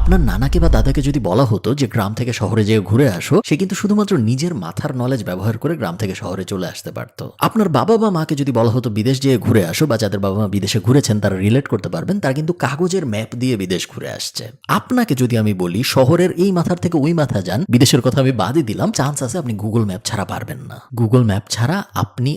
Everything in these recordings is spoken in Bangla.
আপনার নানাকে বা দাদাকে যদি বলা হতো যে গ্রাম থেকে শহরে যেয়ে ঘুরে আসো, সে কিন্তু শুধুমাত্র নিজের মাথার নলেজ ব্যবহার করে গ্রাম থেকে শহরে চলে আসতে পারতো। আপনার বাবা বা মাকে যদি বলা হতো বিদেশ যেয়ে ঘুরে আসো, বা যাদের বাবা মা বিদেশে ঘুরেছেন তারা রিলেট করতে পারবেন, তারা কিন্তু কাগজের ম্যাপ দিয়ে বিদেশ ঘুরে আসছে। আপনাকে যদি আমি বলি শহরের এই মাথার থেকে ওই মাথা যান, বিদেশের কথা আমি বাদই দিলাম, চান্স আছে আপনি গুগল ম্যাপ ছাড়া পারবেন না। গুগল ম্যাপ ছাড়া আপনি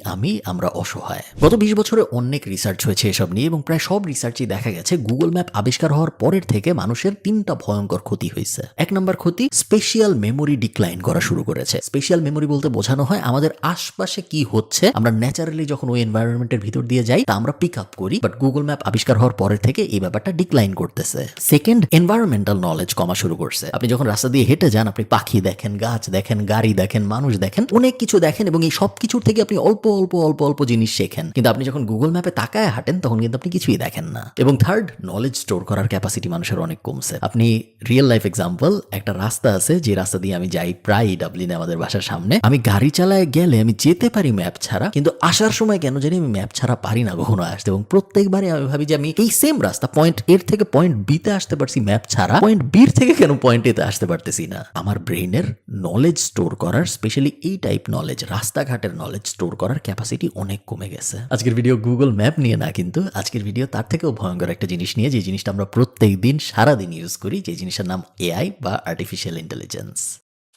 আমরা অসহায়। গত 20 বছরে অনেক রিসার্চ হয়েছে এসব নিয়ে, এবং প্রায় সব রিসার্চই দেখা গেছে গুগল ম্যাপ আবিষ্কার হওয়ার পরের থেকে মানুষের 3টা ভয়ঙ্কর ক্ষতি হয়েছে। 1 নম্বর ক্ষতি, স্পেশাল মেমোরি ডিক্লাইন করা শুরু করেছে। স্পেশাল মেমোরি বলতে বোঝানো হয় আমাদের আশপাশে কি হচ্ছে আমরা ন্যাচারালি যখন ওই এনভায়রনমেন্টের ভিতর দিয়ে যাই তা আমরা পিক আপ করি, বাট গুগল ম্যাপ আবিষ্কার হওয়ার পরের থেকে এই ব্যাপারটা ডিক্লাইন করতেছে। সেকেন্ড, এনভায়রনমেন্টাল নলেজ কমা শুরু করছে। আপনি যখন রাস্তা দিয়ে হেঁটে যান, আপনি পাখি দেখেন, গাছ দেখেন, গাড়ি দেখেন, মানুষ দেখেন, অনেক কিছু দেখেন, এবং এই সব কিছুর থেকে আপনি অল্প অল্প অল্প অল্প জিনিস শেখেন। কিন্তু আপনি যখন গুগল ম্যাপে তাকায় হাঁটেন তখন কিন্তু আপনি কিছুই দেখেন না। এবং থার্ড, নলেজ স্টোর করার ক্যাপাসিটি মানুষের অনেক কমছে। আপনি রিয়েল লাইফ এক্সাম্পল, একটা রাস্তা আছে যে রাস্তা দিয়ে আমি যাই প্রায় ডাবলিনে আমাদের বাসার সামনে, আমি গাড়ি চালায় গেলে আমি যেতে পারি ম্যাপ ছাড়া, কিন্তু আসার সময় কেন জানি আমি ম্যাপ ছাড়া পারি না কখনো আসতে। এবং প্রত্যেকবারে আমি ভাবি যে আমি এই সেম রাস্তা পয়েন্ট এ থেকে পয়েন্ট বি তে আসতে পারছি ম্যাপ ছাড়া, পয়েন্ট বি থেকে কেন পয়েন্ট এ তে আসতে পারতেছি না। আমার ব্রেইনের নলেজ স্টোর করার, স্পেশালি এই টাইপ নলেজ, রাস্তাঘাটের নলেজ স্টোর করার ক্যাপাসিটি অনেক কমে গেছে। আজকের ভিডিও গুগল ম্যাপ নিয়ে না, কিন্তু আজকের ভিডিও তার থেকেও ভয়ঙ্কর একটা জিনিস নিয়ে, যে জিনিসটা আমরা প্রত্যেক দিন সারাদিন ইউজ করি, যে জিনিসটার নাম এআই বা আর্টিফিশিয়াল ইন্টেলিজেন্স।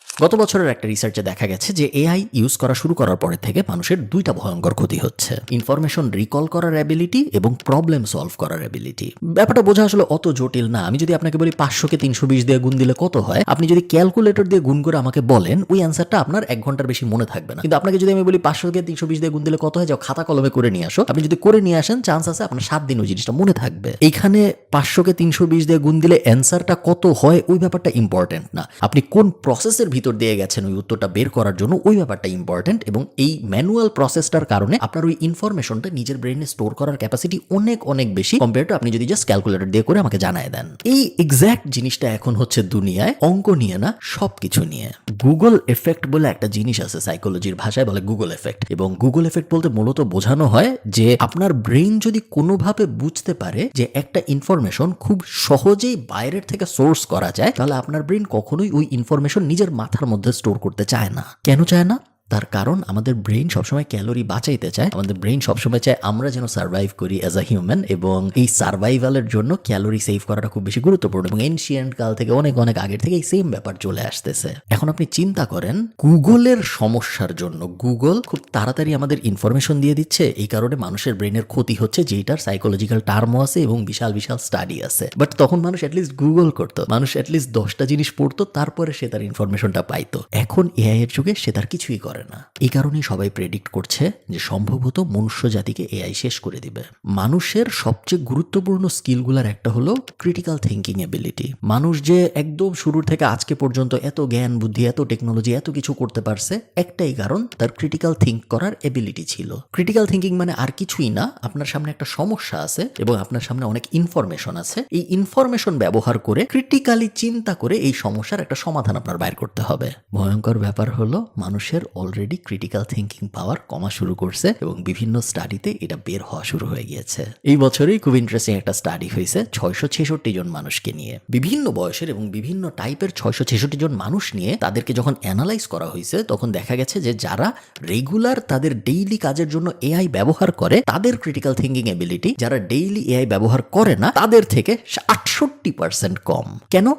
গত বছরের একটা রিসার্চে দেখা গেছে যে এআই ইউজ করা শুরু করার পরে থেকে মানুষের 2টা ভয়ঙ্কর ক্ষতি হচ্ছে, ইনফরমেশন রিকল করার অ্যাবিলিটি এবং প্রবলেম সলভ করার অ্যাবিলিটি। ব্যাপারটা বোঝা আসলে অত জটিল না। আমি যদি আপনাকে বলি 500কে 320 দিয়ে গুণ দিলে কত হয়, আপনি যদি ক্যালকুলেটর দিয়ে গুণ করে আমাকে বলেন, ওই অ্যান্সারটা আপনার 1 ঘন্টার বেশি মনে থাকবে না। কিন্তু আপনাকে যদি আমি বলি 500কে 320 দিয়ে গুণ দিলে কত হয়, যাও খাতা কলমে করে নিয়ে আসো, আপনি যদি করে নিয়ে আসেন চান্স আছে আপনার 7 দিন ওই জিনিসটা মনে থাকবে। এইখানে 500কে 320 দিয়ে গুণ দিলে অ্যান্সারটা কত হয় ওই ব্যাপারটা ইম্পর্টেন্ট না, আপনি কোন প্রসেসের ভিতর দিয়ে গেছেন ওই উত্তরটা বের করার জন্য ওই ব্যাপারটা ইম্পর্টেন্ট। এবং এই ম্যানুয়াল প্রসেসটার কারণে আপনার ওই ইনফরমেশনটা নিজের ব্রেইনে স্টোর করার ক্যাপাসিটি অনেক অনেক বেশি কম্পেয়ার টু আপনি যদি জাস্ট ক্যালকুলেটর দিয়ে করে আমাকে জানায় দেন। এই এক্স্যাক্ট জিনিসটা এখন হচ্ছে দুনিয়ায়, অঙ্ক নিয়ে না, সবকিছু নিয়ে। গুগল এফেক্ট বলে একটা জিনিস আছে, সাইকোলজির ভাষায় বলে গুগল এফেক্ট। এবং গুগল এফেক্ট বলতে মূলত বোঝানো হয় যে আপনার ব্রেইন যদি কোনোভাবে বুঝতে পারে যে একটা ইনফরমেশন খুব সহজেই বাইরের থেকে সোর্স করা যায়, তাহলে আপনার ব্রেইন কখনোই ওই ইনফরমেশন নিজের মাথার মধ্যে স্টোর করতে চায় না। কেন চায় না? তার কারণ আমাদের ব্রেইন সবসময় ক্যালোরি বাঁচাইতে চায়। আমাদের ব্রেইন সবসময় চায় আমরা যেন সার্ভাইভ করি অ্যাজ আ হিউম্যান, এবং এই সার্ভাইভালের জন্য ক্যালোরি সেভ করাটা খুব বেশি গুরুত্বপূর্ণ। এবং এনশিয়েন্ট কাল থেকে অনেক অনেক আগের থেকে এই সেম ব্যাপার চলে আসতেছে। এখন আপনি চিন্তা করেন, গুগলের সমস্যার জন্য গুগল খুব তাড়াতাড়ি আমাদের ইনফরমেশন দিয়ে দিচ্ছে, এই কারণে মানুষের ব্রেইনের ক্ষতি হচ্ছে, যেটার সাইকোলজিক্যাল টার্মও আছে এবং বিশাল বিশাল স্টাডি আছে। বাট তখন মানুষ অ্যাটলিস্ট গুগল করতো, মানুষ অ্যাটলিস্ট 10টা জিনিস পড়তো, তারপরে সে তার ইনফরমেশনটা পাইতো। এখন এআই এর যুগে সে তার কিছুই করে না। এই কারণেই সবাই প্রেডিক্ট করছে যে সম্ভবত মনুষ্য জাতিকে এআই শেষ করে দিবে। মানুষের সবচেয়ে গুরুত্বপূর্ণ স্কিলগুলোর একটা হলো ক্রিটিক্যাল থিঙ্কিং এবিলিটি। মানুষ যে একদম শুরুর থেকে আজকে পর্যন্ত এত জ্ঞান বুদ্ধি, এত টেকনোলজি, এত কিছু করতে পারছে, একটাই কারণ, তার ক্রিটিক্যাল থিঙ্ক করার এবিলিটি ছিল। ক্রিটিক্যাল থিঙ্কিং মানে আর কিছুই না, আপনার সামনে একটা সমস্যা আছে এবং আপনার সামনে অনেক ইনফরমেশন আছে, এই ইনফরমেশন ব্যবহার করে ক্রিটিক্যালি চিন্তা করে এই সমস্যার একটা সমাধান আপনার বাইর করতে হবে। ভয়ঙ্কর ব্যাপার হলো মানুষের অলরেডি ক্রিটিক্যাল থিঙ্কিং পাওয়ার কমা শুরু করছে এবং বিভিন্ন স্টাডিতে এটা বের হওয়া শুরু হয়ে গিয়েছে। এই বছরই খুব ইন্টারেস্টিং একটা স্টাডি হয়েছে 666 জন মানুষকে নিয়ে, বিভিন্ন বয়সের এবং বিভিন্ন টাইপের 666 জন মানুষ নিয়ে তাদেরকে যখন অ্যানালাইজ করা হয়েছে, তখন দেখা গেছে যে যারা রেগুলার তাদের ডেইলি কাজের জন্য এআই ব্যবহার করে তাদের ক্রিটিক্যাল থিঙ্কিং এবিলিটি যারা ডেইলি এআই ব্যবহার করে না তাদের থেকে 68% কম। কেন?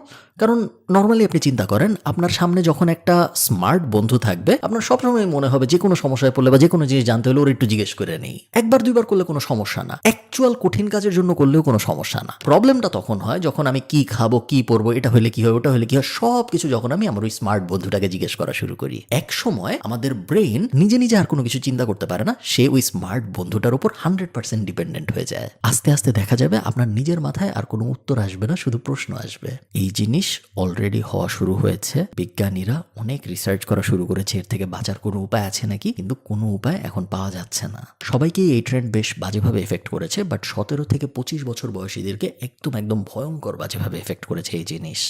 কারণ নর্মালি আপনি চিন্তা করেন, আপনার সামনে যখন একটা স্মার্ট বন্ধু থাকবে, আপনার সবসময় মনে হবে যে কোনো সমস্যায় পড়লে বা যে কোনো জিনিস জানতে হলে ওর একটু জিজ্ঞেস করে নেই। একবার দুইবার করলে কোনো সমস্যা না, অ্যাকচুয়াল কঠিন কাজের জন্য করলেও কোনো সমস্যা না। প্রবলেমটা তখন হয় যখন আমি কি খাবো, কি পরবো, এটা হলে কি হয়, ওটা হলে কি হয়, সব কিছু যখন আমি আমার ওই স্মার্ট বন্ধুটাকে জিজ্ঞেস করা শুরু করি। এক সময় আমাদের ব্রেইন নিজে নিজে আর কোনো কিছু চিন্তা করতে পারে না, সে ওই স্মার্ট বন্ধুটার উপর 100% ডিপেন্ডেন্ট হয়ে যায়। আস্তে আস্তে দেখা যাবে আপনার নিজের মাথায় আর কোনো উত্তর আসবে না, শুধু প্রশ্ন আসবে। এই জিনিস অলরেডি হওয়া শুরু হয়েছে। বিজ্ঞানীরা অনেক রিসার্চ করা শুরু করেছে এর থেকে বাঁচার কোনো উপায় আছে নাকি, কিন্তু কোনো উপায় এখন পাওয়া যাচ্ছে না। সবাইকে এই ট্রেন্ড বেশ বাজেভাবে এফেক্ট করেছে, বাট 17 থেকে 25 বছর বয়সীদেরকে একদম ভয়ঙ্কর বাজেভাবে এফেক্ট করেছে এই জিনিস।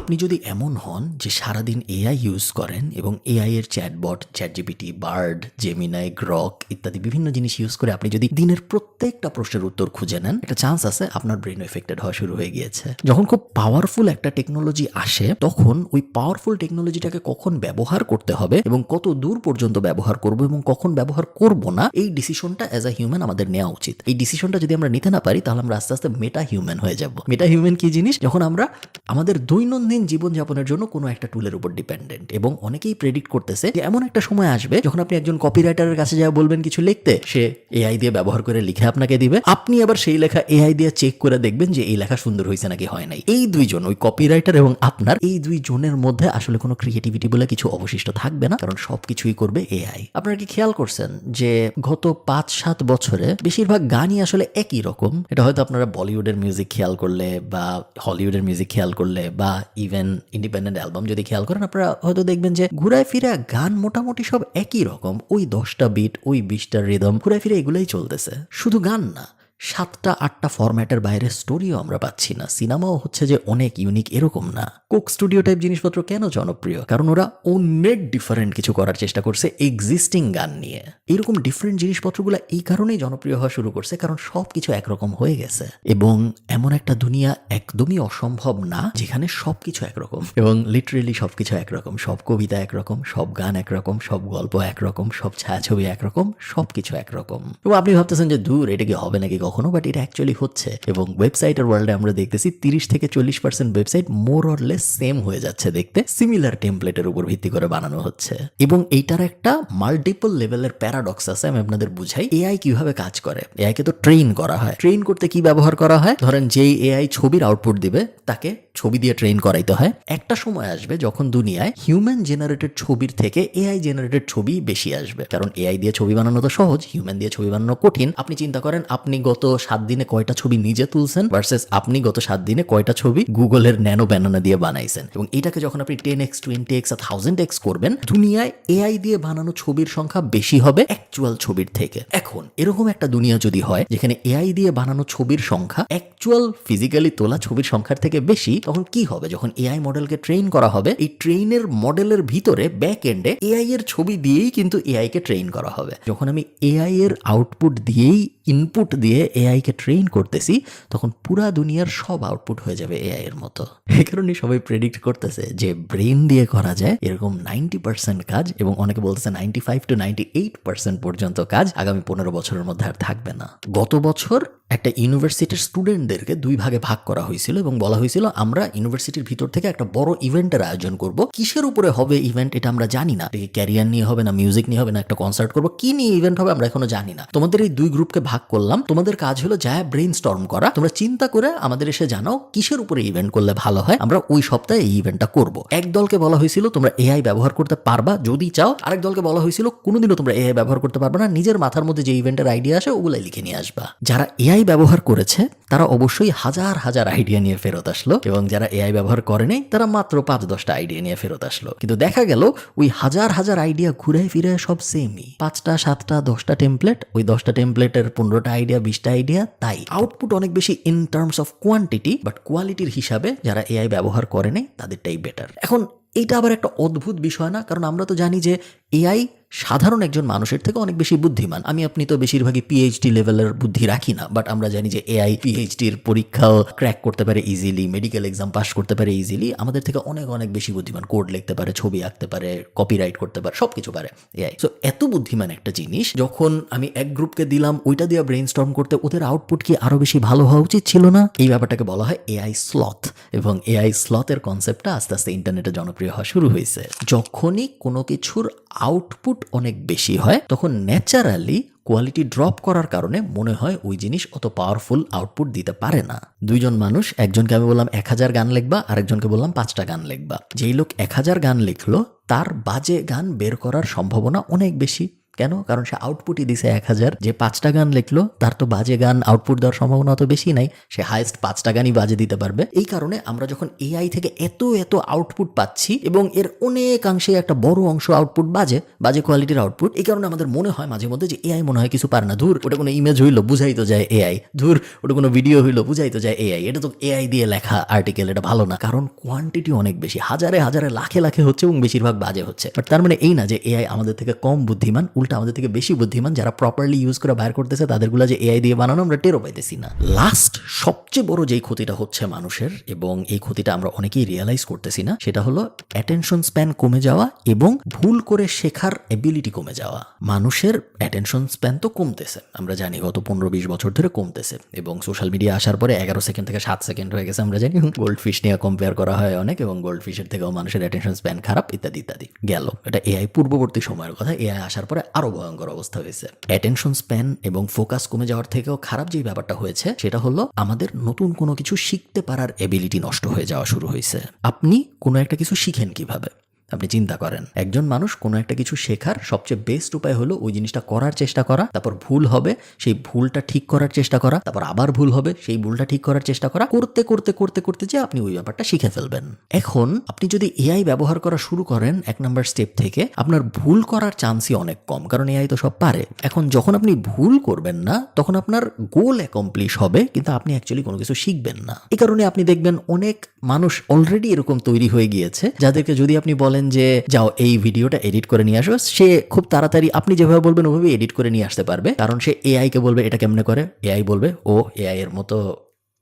আপনি যদি এমন হন যে সারাদিন এআই ইউজ করেন এবং এআই এর chatbot, ChatGPT, bird, Gemini, Grok ইত্যাদি বিভিন্ন জিনিস ইউজ করে আপনি যদি দিনের প্রত্যেকটা প্রশ্নের উত্তর খুঁজে নেন, একটা চান্স আছে আপনার ব্রেন এফেক্টেড হওয়া শুরু হয়ে গিয়েছে। যখন খুব পাওয়ারফুল একটা টেকনোলজি আসে তখন ওই পাওয়ারফুল টেকনোলজিটাকে কখন ব্যবহার করতে হবে এবং কত দূর পর্যন্ত ব্যবহার করব এবং কখন ব্যবহার করব না, এই ডিসিশনটা অ্যাজ আ হিউম্যান আমাদের নেওয়া উচিত। এই ডিসিশনটা যদি আমরা নিতে না পারি তাহলে আমরা আস্তে আস্তে মেটা হিউম্যান হয়ে যাব। মেটা হিউম্যান কি জিনিস? যখন আমরা আমাদের দৈনন্দিন জীবনযাপনের জন্য কোনো একটা টুলের উপর ডিপেন্ডেন্ট, এবং অনেকেই প্রেডিক্ট করতেছে যে এমন একটা সময় আসবে যখন আপনি একজন কপিরাইটারের কাছে যা বলবেন কিছু লিখতে, সে এআই দিয়ে ব্যবহার করে লিখে আপনাকে দিবে, আপনি আবার সেই লেখা এআই দিয়ে চেক করে দেখবেন যে এই লেখা সুন্দর হয়েছে নাকি হয় নাই। এই দুইজন, ওই কপিরাইটার এবং আপনার, এই দুইজনের মধ্যে আসলে কোনো ক্রিয়েটিভিটি বলে কিছু অবশিষ্ট থাকবে না, কারণ সবকিছুই করবে এআই। আপনারা কি খেয়াল করছেন যে গত 5-7 বছরে বেশিরভাগ গানই আসলে একই রকম? এটা হয়তো আপনারা বলিউডের মিউজিক খেয়াল করলে বা হলিউডের মিউজিক খেয়াল করলে বা ইভেন ইন্ডিপেন্ডেন্ট অ্যালবাম যদি খেয়াল করেন, আপনারা হয়তো দেখবেন যে ঘুরায় ফিরে গান মোটামুটি সব একই রকম। ওই 10টা বিট, ওই 20টা রিদম, ঘুরায় ফিরে এগুলোই চলতেছে। শুধু গান না, 7টা-8টা ফরম্যাটের বাইরে স্টোরিও আমরা পাচ্ছি না। সিনেমাও হচ্ছে যে অনেক ইউনিক এরকম না। কোক স্টুডিও টাইপ জিনিসপত্র কেন জনপ্রিয়? কারণ ওরা অনেক ডিফারেন্ট কিছু করার চেষ্টা করছে এক্সিস্টিং গান নিয়ে। এরকম ডিফারেন্ট জিনিসপত্রগুলো এই কারণেই জনপ্রিয় হওয়া শুরু করছে, কারণ সবকিছু একরকম হয়ে গেছে। এবং এমন একটা দুনিয়া একদমই অসম্ভব না যেখানে সবকিছু একরকম, এবং লিটারেলি সবকিছু একরকম। সব কবিতা একরকম, সব গান একরকম, সব গল্প একরকম, সব ছায়াছবি একরকম, সবকিছু একরকম। এবং আপনি ভাবতেছেন যে দূর, এটা কি হবে নাকি কখনো? বাট এটা অ্যাকচুয়ালি হচ্ছে। এবং ওয়েবসাইটের ওয়ার্ল্ডে আমরা দেখতেছি 30-40% website more or less same হয়ে যাচ্ছে দেখতে, সিমিলার টেমপ্লেটের উপর ভিত্তি করে বানানো হচ্ছে। এবং এইটার একটা মাল্টিপল লেভেলের প্যারাডক্স আছে। আমি আপনাদের বুঝাই এআই কিভাবে কাজ করে। এআই কে তো ট্রেন করা হয়। ট্রেন করতে কি ব্যবহার করা হয়? ধরেন যেই এআই ছবির আউটপুট দিবে তাকে ছবি দিয়ে ট্রেন করাইতে হয়। একটা সময় আসবে যখন দুনিয়ায় হিউম্যান জেনারেটেড ছবির থেকে এআই জেনারেটেড ছবি বেশি আসবে, কারণ এআই দিয়ে ছবি বানানো তো সহজ, হিউম্যান দিয়ে ছবি বানানো কঠিন। আপনি চিন্তা করেন, আপনি গত 7 দিনে কয়টা ছবি নিজে তুলছেন ভার্সেস আপনি গত 7 দিনে কয়টা ছবি গুগলের ন্যানো ব্যানানা দিয়ে বানাইছেন। এবং এটাকে যখন আপনি 10x, 20x, 1000x করবেন, দুনিয়ায় এআই দিয়ে বানানো ছবির সংখ্যা বেশি হবে অ্যাকচুয়াল ছবির থেকে। এখন এরকম একটা দুনিয়া যদি হয় যেখানে এআই দিয়ে বানানো ছবির সংখ্যা অ্যাকচুয়াল ফিজিক্যালি তোলা ছবির সংখ্যার থেকে বেশি, তখন কি হবে? যখন এআই মডেলকে ট্রেন করা হবে, এই ট্রেনের মডেলের ভিতরে ব্যাক এন্ডে এআই এর ছবি দিয়েই কিন্তু এআই কে ট্রেন করা হবে। যখন আমি এআই এর আউটপুট দিয়েই ইনপুট দিয়ে এআই কে ট্রেন করতেছি, তখন পুরা দুনিয়ার সব আউটপুট হয়ে যাবে এআই এর মতো। এই কারণে সবাই প্রেডিক্ট করতেছে যে ব্রেন দিয়ে করা যায় এরকম 90% কাজ, এবং অনেকে বলতেছে 95-98% পর্যন্ত কাজ আগামী 15 বছরের মধ্যে আর থাকবে না। গত বছর একটা ইউনিভার্সিটির স্টুডেন্টদেরকে 2 ভাগে ভাগ করা হয়েছিল এবং বলা হয়েছিল আমরা ইউনিভার্সিটির ভিতর থেকে একটা বড় ইভেন্টের আয়োজন করব। কিসের উপরে হবে ইভেন্ট এটা আমরা জানি না। ক্যারিয়ার নিয়ে হবে না, মিউজিক নিয়ে হবে না, একটা কনসার্ট করবো, কি নিয়ে ইভেন্ট হবে আমরা এখনো জানি না। তোমাদের এই 2 গ্রুপকে ভাগ করলাম, তোমাদের কাজ হলো যা ব্রেইন স্টর্ম করা, তোমরা চিন্তা করে আমাদের এসে জানাও কিসের উপরে ইভেন্ট করলে ভালো হয়, আমরা ওই সপ্তাহে এই ইভেন্টটা করব। এক দলকে বলা হয়েছিল তোমরা এআই ব্যবহার করতে পারবা যদি চাও, আরেক দলকে বলা হয়েছিল কোনোদিনও তোমরা এআই ব্যবহার করতে পারবে না, নিজের মাথার মধ্যে যে ইভেন্টের আইডিয়া আসে ওগুলাই লিখে নিয়ে আসবা। যারা এআই ব্যবহার করেছে তারা অবশ্যই হাজার হাজার আইডিয়া নিয়ে ফেরত আসলো, এবং যারা এআই ব্যবহার করে নাই তারা মাত্র 5-10টা আইডিয়া নিয়ে ফেরত আসলো। কিন্তু দেখা গেল ওই হাজার হাজার আইডিয়া ঘুরে ফিরে সব সেমই, 5টা, 7টা, 10টা টেমপ্লেট, ওই 10টা টেমপ্লেটের 15টা আইডিয়া, 20টা আইডিয়া। তাই আউটপুট অনেক বেশি in terms of quantity, but কোয়ালিটির হিসাবে যারা এআই ব্যবহার করে নাই তাদেরটাই বেটার। এখন এইটা আবার একটা অদ্ভুত বিষয় না? কারণ আমরা তো জানি যে এআই সাধারণ একজন মানুষের থেকে অনেক বেশি বুদ্ধিমান। আমি আপনি তো বেশিরভাগই পিএইচডি লেভেলের বুদ্ধি রাখি না, বাট আমরা জানি যে এআই পিএইচডির পরীক্ষাও ক্র্যাক করতে পারে ইজিলি, মেডিকেল এক্সাম পাস করতে পারে ইজিলি, আমাদের থেকে অনেক অনেক বেশি বুদ্ধিমান। কোড লিখতে পারে, ছবি আঁকতে পারে, কপিরাইট করতে পারে, সবকিছু পারে এআই। সো এত বুদ্ধিমান একটা জিনিস যখন আমি এক গ্রুপকে দিলাম ওইটা দিয়ে ব্রেইনস্টর্ম করতে, ওদের আউটপুট কি আরো বেশি ভালো হওয়া উচিত ছিল না? এই ব্যাপারটাকে বলা হয় এআই স্লথ, এবং এআই স্লথের কনসেপ্টটা আস্তে আস্তে ইন্টারনেটে জনপ্রিয় হওয়া শুরু হয়েছে। যখনই কোনো কিছুর আউটপুট অনেক বেশি হয় তখন ন্যাচারালি কোয়ালিটি ড্রপ করার কারণে মনে হয় ওই জিনিস অত পাওয়ারফুল আউটপুট দিতে পারে না। 2 জন মানুষ, একজনকে আমি বললাম 1000 গান লিখবা, আরেকজনকে বললাম 5টা গান লিখবা। যেই লোক 1000 গান লিখলো তার বাজে গান বের করার সম্ভাবনা অনেক বেশি, কেন? কারণ সে আউটপুটই দিছে 1000, যে 5টা গান লিখলো তার তো বাজে গান আউটপুট দেওয়ার সম্ভাবনা অত বেশি নাই, সে হাইয়েস্ট 5টা গানই বাজে দিতে পারবে। এই কারণে আমরা যখন এআই থেকে এত আউটপুট পাচ্ছি এবং এর অনেকাংশে একটা বড় অংশ আউটপুট বাজে কোয়ালিটির আউটপুট, এই কারণে আমাদের মনে হয় মাঝে মধ্যে যে এআই মনে হয় কিছু পারে না, ধুর ওটা কোনো ইমেজ হইলো বুঝাই তো যায় এআই, ধুর ওটা কোনো ভিডিও হইলো বুঝাই তো যায় এআই, এটা তো এআই দিয়ে লেখা আর্টিকেল, এটা ভালো না। কারণ কোয়ান্টিটি অনেক বেশি, হাজারে হাজারে লাখে হচ্ছে এবং বেশিরভাগ বাজে হচ্ছে। বাট তার মানে এই না যে এআই আমাদের থেকে কম বুদ্ধিমান, উল্টা আমাদের থেকে বেশি বুদ্ধিমান। যারা প্রপারলি ইউজ করে বাইর করতেছে তাদেরগুলো যে এআই দিয়ে বানানো আমরা টেরও পাইতেছি না। লাস্ট সবচেয়ে বড় যেই ক্ষতিটা হচ্ছে মানুষের, এবং এই ক্ষতিটা আমরা অনেকেই রিয়েলাইজ করতেছি না, সেটা হলো অ্যাটেনশন স্প্যান কমে যাওয়া এবং ভুল করে শেখার এবিলিটি কমে যাওয়া। মানুষের অ্যাটেনশন স্প্যান তো কমতেছে, আমরা জানি গত 15-20 বছর ধরে কমতেছে, এবং সোশ্যাল মিডিয়া আসার পরে 11 সেকেন্ড থেকে 7 সেকেন্ড হয়ে গেছে আমরা জানি। গোল্ড ফিশ নিয়ে কম্পেয়ার করা হয় অনেক, এবং গোল্ড ফিশের থেকেও মানুষের অ্যাটেনশন স্প্যান খারাপ, ইত্যাদি ইত্যাদি। গেল এটা এআই পূর্ববর্তী সময়ের কথা, এআই আসার পরে আরো ভয়ঙ্কর অবস্থা হয়েছে। অ্যাটেনশন স্প্যান এবং ফোকাস কমে যাওয়ার থেকেও খারাপ যে ব্যাপারটা হয়েছে সেটা হলো আমাদের নতুন কোনো কিছু শিখতে পারার এবিলিটি নষ্ট হয়ে যাওয়া শুরু হয়েছে। আপনি কোনো একটা কিছু শিখেন কিভাবে? আপনি চিন্তা করেন, একজন মানুষ কোনো একটা কিছু শেখার সবচেয়ে বেস্ট উপায় হলো ওই জিনিসটা করার চেষ্টা করা, তারপর ভুল হবে সেই ভুলটা ঠিক করার চেষ্টা করা, তারপর আবার ভুল হবে সেই ভুলটা ঠিক করার চেষ্টা করা, করতে করতে করতে করতে যে আপনি ওই ব্যাপারটা শিখে ফেলবেন। এখন আপনি যদি এআই ব্যবহার করা শুরু করেন 1 নাম্বার স্টেপ থেকে, আপনার ভুল করার চান্সই অনেক কম, কারণ এআই তো সব পারে। এখন যখন আপনি ভুল করবেন না তখন আপনার গোল অ্যাকমপ্লিশ হবে, কিন্তু আপনি অ্যাকচুয়ালি কোনো কিছু শিখবেন না। এই কারণে আপনি দেখবেন অনেক মানুষ অলরেডি এরকম তৈরি হয়ে গিয়েছে, যাদেরকে যদি আপনি বলেন যে যাও এই ভিডিওটা এডিট করে নিয়ে আসো, সে খুব তাড়াতাড়ি আপনি যেভাবে বলবেন ওভাবে এডিট করে নিয়ে আসতে পারবে, কারণ সে এআই কে বলবে এটা কেমনে করে, এআই বলবে ও এআই এর মতো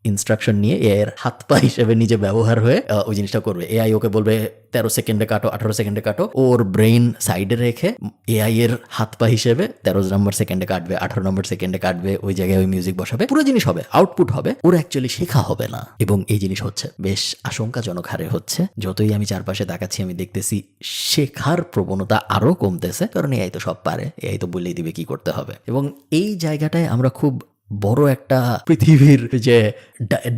ইনস্ট্রাকশন নিয়ে এআই এর হাত পা হিসেবে নিজে ব্যবহার হয়ে ওই জিনিসটা করবে। এআই ওকে বলবে 13 সেকেন্ডে কাটো, 18 সেকেন্ডে কাটো, ওর ব্রেইন সাইডে রেখে এআই এর হাত পা হিসেবে 13 নম্বর সেকেন্ডে কাটবে, 18 নম্বর সেকেন্ডে কাটবে, ওই জায়গায় ওই মিউজিক বসাবে, পুরো জিনিস হবে, আউটপুট হবে, ওর অ্যাকচুয়ালি শেখা হবে না। এবং এই জিনিস হচ্ছে বেশ আশঙ্কাজনক হারে হচ্ছে। যতই আমি চারপাশে তাকাচ্ছি আমি দেখতেছি শেখার প্রবণতা আরো কমতেছে, কারণ এআই তো সব পারে, এআই তো বলেই দিবে কি করতে হবে। এবং এই জায়গাটায় আমরা খুব বড় একটা পৃথিবীর যে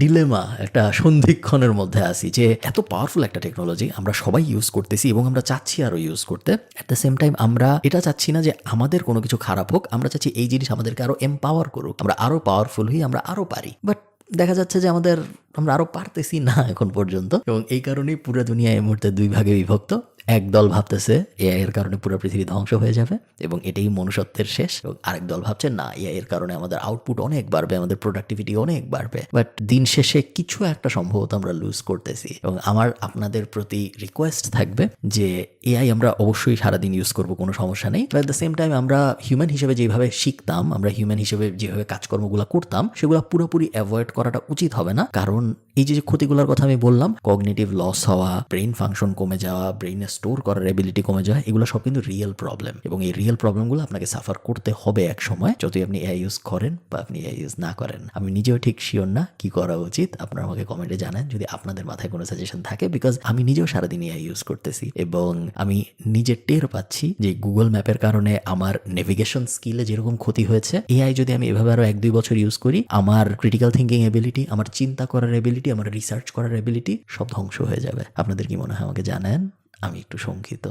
ডিলেমা, একটা সন্ধিক্ষণের মধ্যে আছি, যে এত পাওয়ারফুল একটা টেকনোলজি আমরা সবাই ইউজ করতেছি এবং আমরা চাচ্ছি আরো ইউজ করতে। অ্যাট দ্য সেম টাইম আমরা এটা চাচ্ছি না যে আমাদের কোনো কিছু খারাপ হোক, আমরা চাচ্ছি এই জিনিস আমাদেরকে আরো এম্পাওয়ার করুক, আমরা আরো পাওয়ারফুল হই, আমরা আরো পারি। বাট দেখা যাচ্ছে যে আমরা আরো পারতেছি না এখন পর্যন্ত, এবং এই কারণেই পুরো দুনিয়া এই মুহূর্তে 2 ভাগে বিভক্ত। একদল ভাবতেছে এআই এর কারণে পুরো পৃথিবী ধ্বংস হয়ে যাবে এবং এটাই মনুষ্যত্বের শেষ, এবং আরেক দল ভাবছে না, এআই এর কারণে আমাদের আউটপুট অনেক বাড়বে, আমাদের প্রোডাক্টিভিটি অনেক বাড়বে। বাট দিন শেষে কিছু একটা সম্ভবত আমরা লুজ করতেছি। এবং আমার আপনাদের প্রতি রিকোয়েস্ট থাকবে যে এআই আমরা অবশ্যই সারাদিন ইউজ করব, কোনো সমস্যা নেই। But at the same time আমরা হিউম্যান হিসেবে যেভাবে শিখতাম, আমরা হিউম্যান হিসেবে যেভাবে কাজকর্মগুলো করতাম, সেগুলো পুরোপুরি অ্যাভয়েড করাটা উচিত হবে না। কারণ এই যে ক্ষতিগুলোর কথা আমি বললাম, কগনিটিভ লস হওয়া, ব্রেইন ফাংশন কমে যাওয়া, ব্রেইনে স্টোর করার এবিলিটি কমে যাওয়া, এগুলো সব কিন্তু রিয়েল প্রবলেম, এবং এই রিয়েল প্রবলেমগুলো আপনাকে সাফার করতে হবে এক সময়, যতই আপনি এআই ইউজ করেন বা আপনি এআই ইউজ না করেন। আমি নিজেও ঠিক শিওর না কি করা উচিত, আপনারা আমাকে কমেন্টে জানান যদি আপনাদের মাথায় কোনো সাজেশন থাকে, বিকজ আমি নিজেও সারাদিন এআই ইউজ করতেছি এবং আমি নিজে টের পাচ্ছি যে গুগল ম্যাপের কারণে আমার নেভিগেশন স্কিলে যেরকম ক্ষতি হয়েছে, এআই যদি আমি এভাবে আরো 1-2 বছর ইউজ করি, আমার ক্রিটিক্যাল থিঙ্কিং এবিলিটি, আমার চিন্তা করার এবিলিটি, আমার রিসার্চ করার এবিলিটি সব ধ্বংস হয়ে যাবে। আপনাদের কি মনে হয় আমাকে জানান, আমি একটু শঙ্কিত।